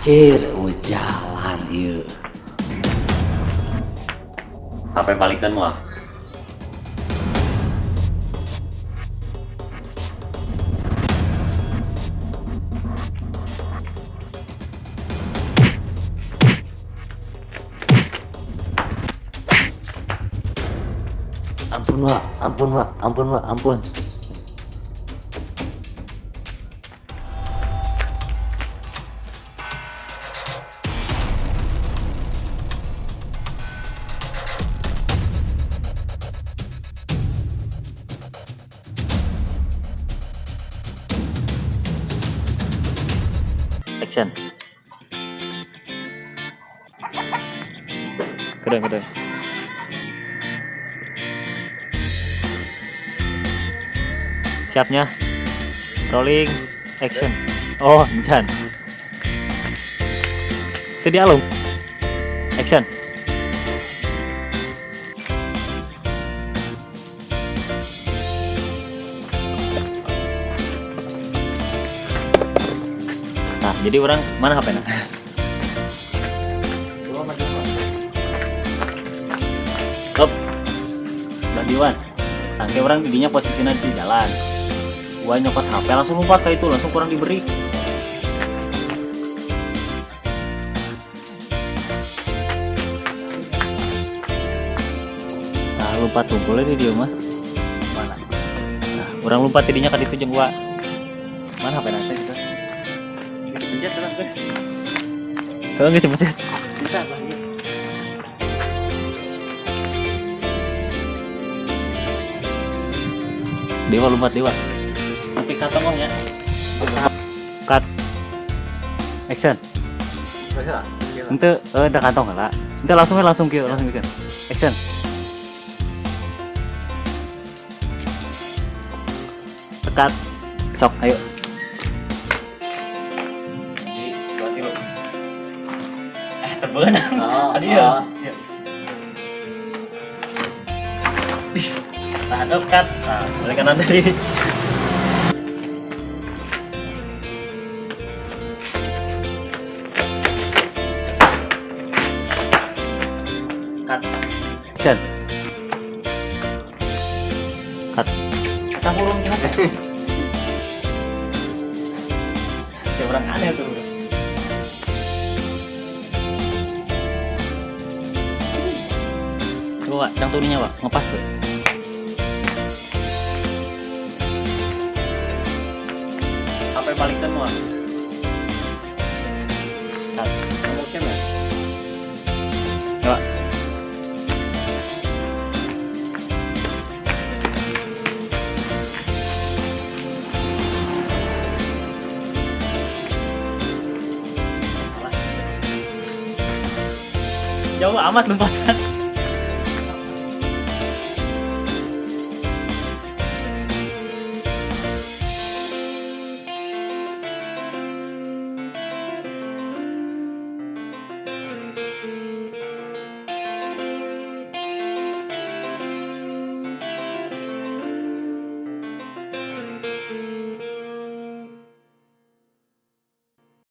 Cir, jalan yuk. HP balikkan mah. Ampun Wak, ampun. Action. Keren. Siapnya. Rolling. Action. Oh, Jan. Itu dia Alung. Action. Nah, jadi orang mana HP-nya? Stop. Udah diwan. Tangke orang didinya posisinya di jalan. Gua nyopot HP langsung lompat ke itu, langsung kurang diberi. Nah, lompat tumpulnya di dia mah. Mana? Nah, orang lompat tidinya kan itu jeung gua. Mana HP nanti kita? Pencet terus guys. Oh, enggak pencet. Bisa lagi. Dewa lompat dewa. Sampai kata ngomongnya. Cut. Action. Ente ada kantong lah. Ente langsung bikin. Action. Cut. Sok, ayo. Terbenam. Tadi ya. Bis. Tahan up cut. Nah, balik kanan tadi. Cut. Action. Cut. Kita hurung siapa? Kayak orang aneh tuh. Coba Wak, yang turunnya Wak, ngepas tuh. Sampai balikkan Wak. Ngomongin ya? Coba. Jauh amat lompatan.